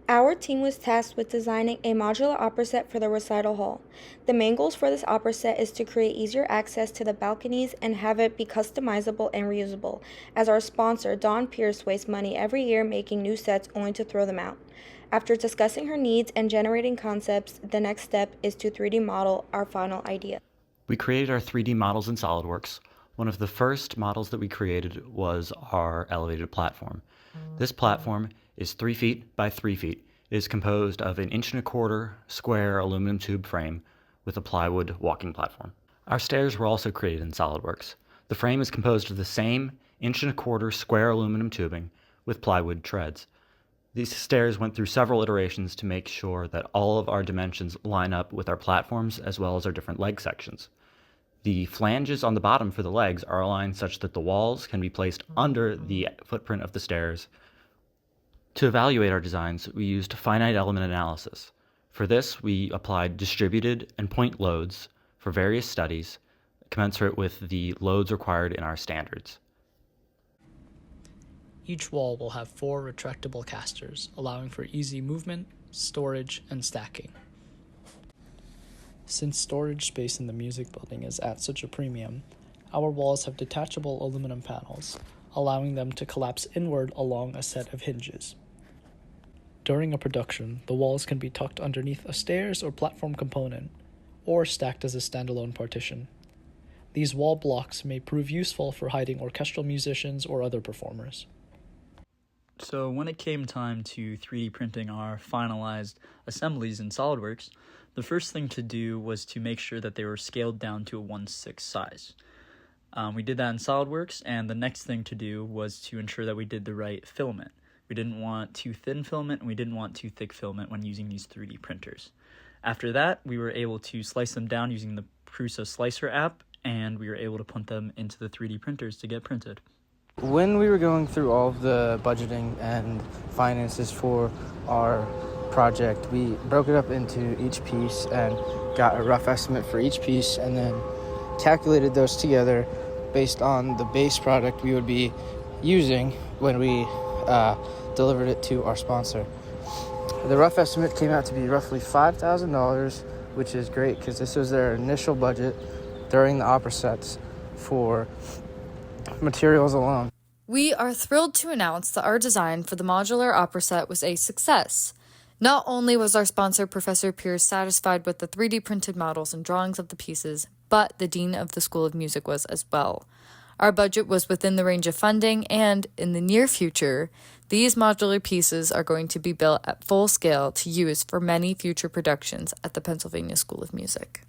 Our team was tasked with designing a modular opera set for the recital hall. The main goals for this opera set is to create easier access to the balconies and have it be customizable and reusable, as our sponsor, Dawn Pierce, wastes money every year making new sets only to throw them out. After discussing her needs and generating concepts, the next step is to 3D model our final idea. We created our 3D models in SolidWorks. One of the first models that we created was our elevated platform. This platform is 3 feet by 3 feet. It is composed of an 1.25 inch square aluminum tube frame with a plywood walking platform. Our stairs were also created in SolidWorks. The frame is composed of the same 1.25 inch square aluminum tubing with plywood treads. These stairs went through several iterations to make sure that all of our dimensions line up with our platforms as well as our different leg sections. The flanges on the bottom for the legs are aligned such that the walls can be placed under the footprint of the stairs. To evaluate our designs, we used finite element analysis. For this, we applied distributed and point loads for various studies, commensurate with the loads required in our standards. Each wall will have 4 retractable casters, allowing for easy movement, storage, and stacking. Since storage space in the music building is at such a premium, our walls have detachable aluminum panels, allowing them to collapse inward along a set of hinges. During a production, the walls can be tucked underneath a stairs or platform component, or stacked as a standalone partition. These wall blocks may prove useful for hiding orchestral musicians or other performers. So when it came time to 3D printing our finalized assemblies in SolidWorks, the first thing to do was to make sure that they were scaled down to a 1/6 size. We did that in SolidWorks, and the next thing to do was to ensure that we did the right filament. We didn't want too thin filament, and we didn't want too thick filament when using these 3D printers. After that, we were able to slice them down using the Prusa Slicer app, and we were able to put them into the 3D printers to get printed. When we were going through all of the budgeting and finances for our project, we broke it up into each piece and got a rough estimate for each piece and then calculated those together based on the base product we would be using when we delivered it to our sponsor. The rough estimate came out to be roughly $5,000, which is great because this was their initial budget during the opera sets for materials alone. We are thrilled to announce that our design for the modular opera set was a success. Not only was our sponsor, Professor Pierce, satisfied with the 3D printed models and drawings of the pieces, but the Dean of the School of Music was as well. Our budget was within the range of funding, and in the near future, these modular pieces are going to be built at full scale to use for many future productions at the Pennsylvania School of Music.